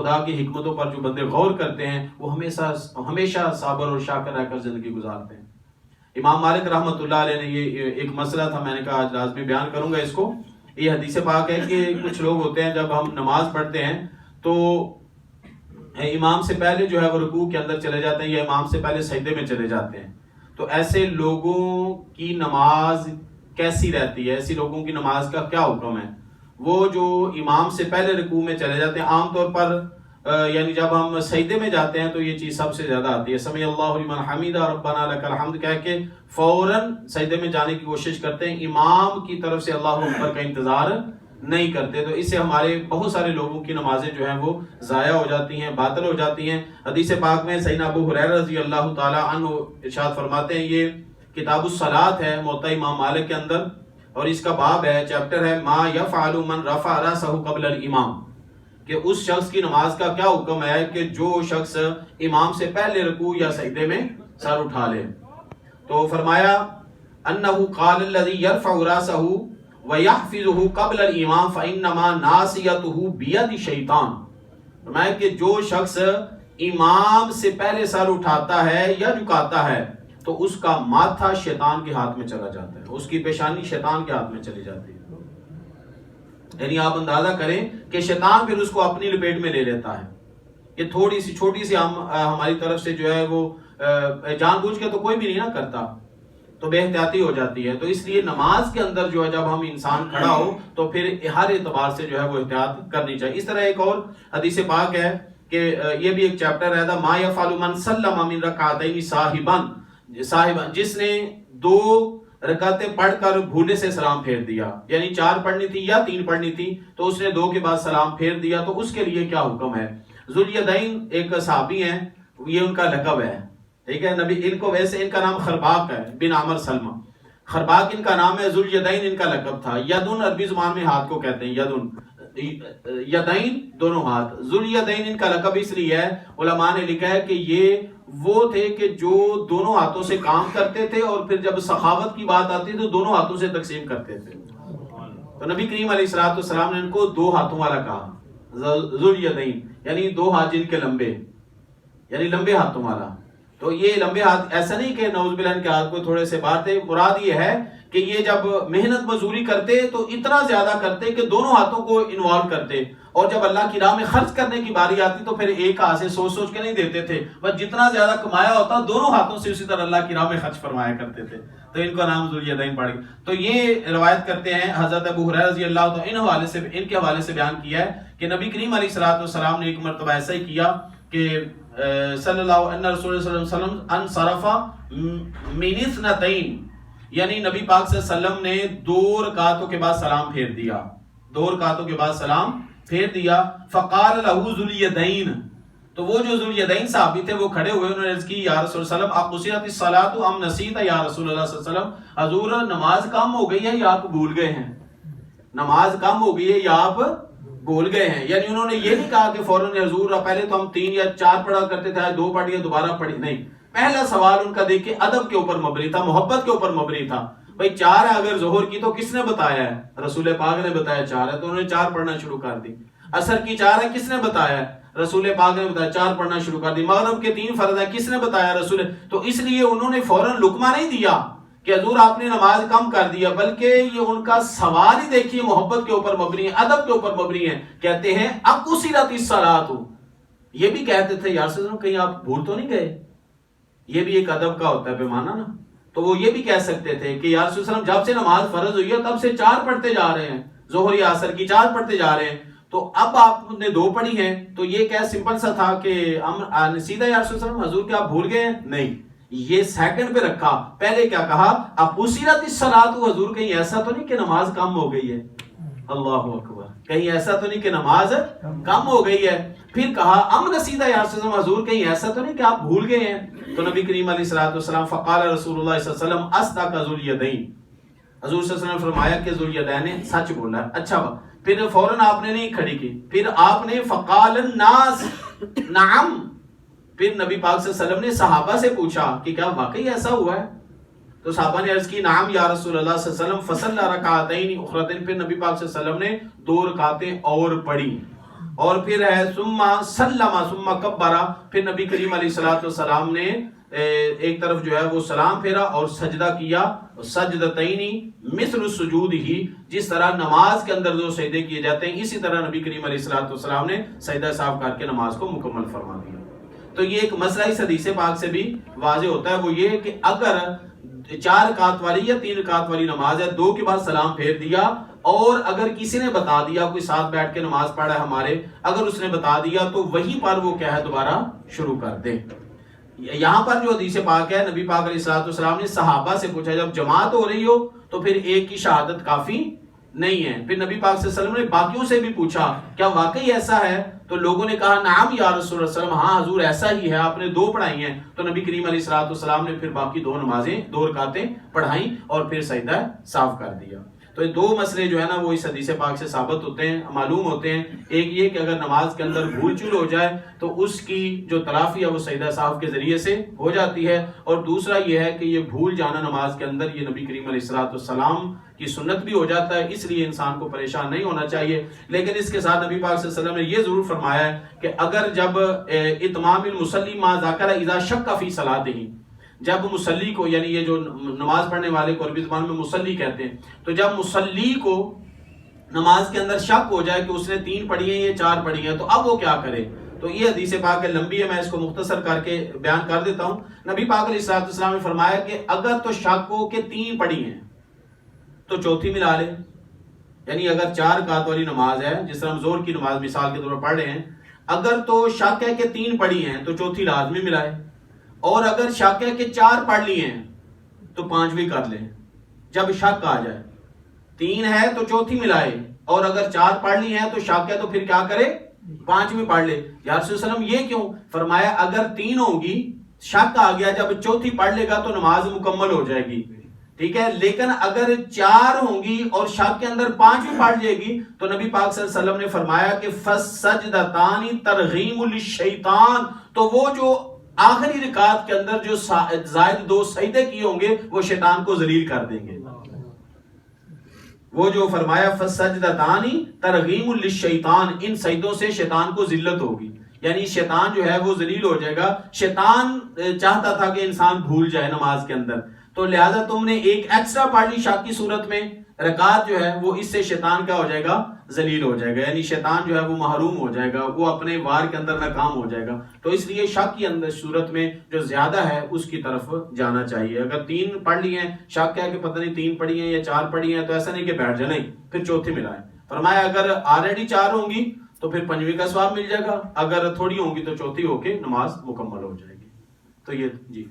خدا کی حکمتوں پر جو بندے غور کرتے ہیں وہ ہمیشہ صابر اور شاکر رہ کر زندگی گزارتے ہیں۔ امام مالک رحمۃ اللہ علیہ نے یہ ایک مسئلہ تھا، میں نے کہا آج لازمی بیان کروں گا اس کو۔ یہ حدیث پاک ہے کہ کچھ لوگ ہوتے ہیں جب ہم نماز پڑھتے ہیں تو امام سے پہلے جو ہے وہ رکوع کے اندر چلے جاتے ہیں یا امام سے پہلے سجدے میں چلے جاتے ہیں۔ تو ایسے لوگوں کی نماز کیسی رہتی ہے؟ ایسی لوگوں کی نماز کا کیا حکم ہے؟ وہ جو امام سے پہلے رکوع میں چلے جاتے ہیں، عام طور پر یعنی جب ہم سجدے میں جاتے ہیں تو یہ چیز سب سے زیادہ آتی ہے، سمع اللہ لمن حمیدہ ربنا لک الحمد کہہ کے فوراً سجدے میں جانے کی کوشش کرتے ہیں، امام کی طرف سے اللہ اکبر کا انتظار نہیں کرتے۔ تو اس سے ہمارے بہت سارے لوگوں کی نمازیں جو ہیں وہ ضائع ہو جاتی ہیں، باطل ہو جاتی ہیں۔ حدیث پاک میں سیدنا ابو ہریرہ رضی اللہ تعالی عنہ ارشاد فرماتے ہیں، یہ کتاب الصلاۃ ہے موطا امام مالک کے اندر، اور اس کا باب ہے، چیپٹر ہے ما یفعل من رفع رأسہ قبل الامام، کہ اس شخص کی نماز کا کیا حکم ہے کہ جو شخص امام سے پہلے رکوع یا سجدے میں سر اٹھا لے۔ تو فرمایا انہ قال الذی یرفع رأسہ وَيَحْفِظُهُ قَبْلَ الْإِمَامِ فَإِنَّمَا نَاصِيَتُهُ بِيَدِ شیطان، فرمایا کہ جو شخص امام سے پہلے سر اٹھاتا ہے یا جھکاتا ہے تو اس کا ماتھا شیطان کے ہاتھ میں چلا جاتا ہے، اس کی پیشانی شیطان کے ہاتھ میں چلی جاتی ہے۔ یعنی آپ اندازہ کریں کہ شیطان پھر اس کو اپنی لپیٹ میں لے لیتا ہے۔ یہ تھوڑی سی چھوٹی سی ہماری طرف سے جو ہے وہ جان بوجھ کے تو کوئی بھی نہیں نہ کرتا، تو بے احتیاطی ہو جاتی ہے۔ تو اس لیے نماز کے اندر جو ہے جب ہم انسان کھڑا ہو تو پھر ہر اعتبار سے جو ہے وہ احتیاط کرنی چاہیے۔ اس طرح ایک اور حدیث پاک ہے کہ یہ بھی ایک چیپٹر ہے، ما یفعل من سلم من رکعتین صاحبا، جس نے 2 رکعتیں پڑھ کر بھولے سے سلام پھیر دیا، یعنی 4 پڑھنی تھی یا 3 پڑھنی تھی تو اس نے 2 کے بعد سلام پھیر دیا، تو اس کے لیے کیا حکم ہے؟ ذوالیدین ایک صحابی ہیں، یہ ان کا لقب ہے، ٹھیک ہے، نبی ان کو ویسے ان کا نام خرباق ہے بن عامر سلمہ، خرباق ان کا نام ہے، ذوالیدین ان کا لقب تھا۔ یدن عربی زبان میں ہاتھ کو کہتے ہیں، یدن، یدین دونوں ہاتھ، ذوالیدین ان کا لقب اس لیے ہے، علماء نے لکھا ہے کہ یہ وہ تھے کہ جو دونوں ہاتھوں سے کام کرتے تھے اور پھر جب سخاوت کی بات آتی تو دونوں ہاتھوں سے تقسیم کرتے تھے۔ تو نبی کریم علیہ الصلوۃ والسلام نے ان کو 2 ہاتھوں والا کہا، ذوالیدین، یعنی 2 ہاتھ جن کے لمبے، یعنی لمبے ہاتھوں والا۔ تو یہ لمبے ہاتھ ایسا نہیں کہ نعوذ باللہ ان کے ہاتھ کو تھوڑے سے باہر تھے، مراد یہ ہے کہ یہ جب محنت مزدوری کرتے تو اتنا زیادہ کرتے کہ دونوں ہاتھوں کو انوالو کرتے، اور جب اللہ کی راہ میں خرچ کرنے کی باری آتی تو پھر ایک ہاتھ سے سوچ سوچ کے نہیں دیتے تھے، بس جتنا زیادہ کمایا ہوتا دونوں ہاتھوں سے اسی طرح اللہ کی راہ میں خرچ فرمایا کرتے تھے، تو ان کا نام ذوالیدین پڑ گیا۔ تو یہ روایت کرتے ہیں حضرت ابو ہریرہ رضی اللہ عنہ ان کے حوالے سے بیان کیا ہے کہ نبی کریم علیہ الصلوۃ والسلام نے ایک مرتبہ ایسا ہی کیا کہ صلی اللہ علیہ رسول صلی اللہ علیہ وسلم انصرف من اثنتین، یعنی نبی پاک صلی اللہ علیہ وسلم نے 2 رکعتوں کے بعد سلام پھیر دیا، 2 رکعتوں کے بعد سلام پھیر دیا۔ فقال له ذوالیدین، تو وہ جو ذوالیدین صحابی تھے وہ کھڑے ہوئے، انہوں نے عرض کی یا رسول اللہ صلی اللہ علیہ وسلم اقصرت الصلاۃ ام نسیت یا رسول اللہ صلی اللہ علیہ وسلم، حضور نماز کم ہو گئی ہے یا آپ بھول گئے ہیں؟ نماز کم ہو گئی ہے یا آپ بھول گئے ہیں؟ یعنی انہوں نے یہ نہیں کہا کہ فوراً حضور پہلے تو ہم 3 یا 4 پڑھا کرتے تھے، 2 پڑھ لیا دوبارہ پڑھی، نہیں، پہلا سوال ان کا دیکھیں ادب کے اوپر مبنی تھا، محبت کے اوپر مبنی تھا۔ بھائی 4 ہے، اگر ظہر کی تو کس نے بتایا ہے؟ رسول پاک نے بتایا 4 ہے، تو انہوں نے 4 پڑھنا شروع کر دی۔ عصر کی 4 ہے، کس نے بتایا ہے؟ رسول پاک نے بتایا، 4 پڑھنا شروع کر دی۔ مغرب کے 3 فرض ہے، کس نے بتایا؟ رسول۔ تو اس لیے انہوں نے فوراً لقمہ نہیں دیا کہ حضور آپ نے نماز کم کر دیا، بلکہ یہ ان کا سوال ہی دیکھیے محبت کے اوپر مبنی ہے، ادب کے اوپر مبنی ہے۔ کہتے ہیں اقصرت الصلاۃ، یہ بھی کہتے تھے یا رسول اللہ کہیں آپ بھول تو نہیں گئے؟ یہ بھی ایک ادب کا ہوتا ہے پیمانہ نا، تو وہ یہ بھی کہہ سکتے تھے کہ یا رسول اللہ جب سے نماز فرض ہوئی ہے تب سے 4 پڑھتے جا رہے ہیں، ظہر یا عصر کی 4 پڑھتے جا رہے ہیں، تو اب آپ نے 2 پڑھی ہیں، تو یہ کیا سمپل سا تھا کہ سیدھا یا رسول اللہ حضور کیا آپ بھول گئے ہیں؟ نہیں، یہ سیکنڈ پہ رکھا۔ پہلے کیا کہا؟ اقصرت الصلاۃ، حضور کہیں ایسا تو نہیں کہ نماز کم ہو گئی ہے؟ اللہ اکبر، کہیں ایسا تو نہیں کہ نماز کم ہو گئی ہے؟ پھر کہا ام نسیدہ یا رسول اللہ، حضور کہیں ایسا تو نہیں کہ آپ بھول گئے ہیں؟ تو نبی کریم علیہ الصلوۃ والسلام فقال رسول اللہ صلی اللہ علیہ وسلم اصدق ذوالیدین، حضور صلی اللہ علیہ وسلم نے فرمایا کہ ذوالیدین نے سچ بولا ہے۔ اچھا پھر فوراً آپ نے نہیں کھڑی کی، پھر آپ نے فقال الناس نعم، پھر نبی پاک صلی اللہ علیہ وسلم نے صحابہ سے پوچھا کہ کیا واقعی ایسا ہوا ہے؟ تو صحابہ نے عرض کی نعم یا رسول اللہ صلی اللہ علیہ وسلم، فصلی رکعتین اخرتین، پھر نبی پاک صلی اللہ علیہ وسلم نے 2 رکعتیں اور پڑھی۔ اور پھر ہے ثم سلم ثم کبرا، پھر نبی کریم علیہ الصلوۃ والسلام نے ایک طرف جو ہے وہ سلام پھیرا اور سجدہ کیا، سجدتین مثل السجود ہی، جس طرح نماز کے اندر جو سجدے کیے جاتے ہیں اسی طرح نبی کریم علیہ الصلوۃ والسلام نے سجدہ صاف کر کے نماز کو مکمل فرما دیا۔ تو یہ ایک مسئلہ اس حدیث پاک سے بھی واضح ہوتا ہے، وہ یہ کہ اگر 4 رکعت والی یا 3 رکعت والی نماز ہے، 2 کے بعد سلام پھیر دیا، اور اگر کسی نے بتا دیا، کوئی ساتھ بیٹھ کے نماز پڑھا ہے ہمارے، اگر اس نے بتا دیا تو وہیں پر وہ کیا ہے دوبارہ شروع کر دے۔ یہاں پر جو حدیث پاک ہے، نبی پاک علیہ الصلوۃ والسلام نے صحابہ سے پوچھا جب جماعت ہو رہی ہو تو پھر ایک کی شہادت کافی نہیں ہے، پھر نبی پاک صلی اللہ علیہ وسلم نے باقیوں سے بھی پوچھا کیا واقعی ایسا ہے؟ تو لوگوں نے کہا نعم یا رسول اللہ صلی اللہ علیہ وسلم، ہاں حضور ایسا ہی ہے، آپ نے 2 پڑھائی ہیں۔ تو نبی کریم علیہ الصلوۃ والسلام نے پھر باقی 2 نمازیں 2 رکعتیں پڑھائیں اور پھر سجدہ صاف کر دیا۔ تو یہ 2 مسئلے جو ہے نا وہ اس حدیث پاک سے ثابت ہوتے ہیں، معلوم ہوتے ہیں۔ ایک یہ کہ اگر نماز کے اندر بھول چول ہو جائے تو اس کی جو تلافی ہے وہ سجدہ صاف کے ذریعے سے ہو جاتی ہے، اور دوسرا یہ ہے کہ یہ بھول جانا نماز کے اندر یہ نبی کریم علیہ الصلوۃ والسلام کی سنت بھی ہو جاتا ہے، اس لیے انسان کو پریشان نہیں ہونا چاہیے۔ لیکن اس کے ساتھ نبی پاک صلی اللہ علیہ وسلم نے یہ ضرور فرمایا ہے کہ اگر جب اتمام المصلی ما ذکر اذا شک فی صلاتہ، جب مصلی کو، یعنی یہ جو نماز پڑھنے والے کو عربی زبان میں مصلی کہتے ہیں، تو جب مصلی کو نماز کے اندر شک ہو جائے کہ اس نے 3 پڑھی ہیں یا 4 پڑھی ہیں تو اب وہ کیا کرے؟ تو یہ حدیث پاک ہے، لمبی ہے، میں اس کو مختصر کر کے بیان کر دیتا ہوں۔ نبی پاک علیہ الصلوۃ والسلام نے فرمایا کہ اگر تو شک ہو کہ 3 پڑھی ہیں تو چوتھی ملا لے، یعنی اگر 4 رکعت والی نماز ہے، جس طرح ہم زور کی نماز مثال کے طور پر پڑھ رہے ہیں، اگر تو شک ہے کہ 3 پڑھی ہیں تو چوتھی لازمی ملائے، اور اگر شک ہے کہ 4 پڑھ لی ہیں تو 5ویں کر لیں۔ جب شک آ جائے 3 ہے تو چوتھی ملائے، اور اگر 4 پڑھ لی ہیں تو شک ہے تو پھر کیا کرے؟ 5ویں پڑھ لے۔ یا رسول اللہ علیہ وسلم یہ کیوں؟ فرمایا اگر 3 ہوگی، شک آ گیا، جب چوتھی پڑھ لے گا تو نماز مکمل ہو جائے گی، ٹھیک ہے۔ لیکن اگر 4 ہوں گی اور شک کے اندر 5ویں پڑھ جائے گی تو نبی پاک صلی اللہ علیہ وسلم نے فرمایا کہ فَالسَّجْدَتَانِ تَرْغِیمُ لِلشَّیطان، تو وہ جو آخری رکعت کے اندر جو زائد 2 سجدے کیے ہوں گے وہ شیطان کو ذلیل کر دیں گے۔ وہ جو فرمایا فَالسَّجْدَتَانِ تَرْغِیمُ لِلشَّیطان، ان سجدوں سے شیطان کو ذلت ہوگی، یعنی شیطان جو ہے وہ ذلیل ہو جائے گا۔ شیطان چاہتا تھا کہ انسان بھول جائے نماز کے اندر، تو لہذا تم نے ایک ایکسٹرا پڑھ لی شک کی صورت میں، رکعت جو ہے وہ اس سے شیطان کیا ہو جائے گا؟ ذلیل ہو جائے گا، یعنی شیطان جو ہے وہ محروم ہو جائے گا، وہ اپنے وار کے اندر ناکام ہو جائے گا۔ تو اس لیے شک کی اندر صورت میں جو زیادہ ہے اس کی طرف جانا چاہیے۔ اگر 3 پڑھ لی ہیں، شک ہے کہ پتہ نہیں 3 پڑھی ہیں یا 4 پڑھی ہیں، تو ایسا نہیں کہ بیٹھ جائے، نہیں، پھر چوتھی ملائیں۔ فرمایا اگر آلریڈی 4 ہوں گی تو پھر 5ویں کا ثواب مل جائے گا، اگر تھوڑی ہوں گی تو چوتھی ہو کے نماز مکمل ہو جائے گی۔ تو یہ جی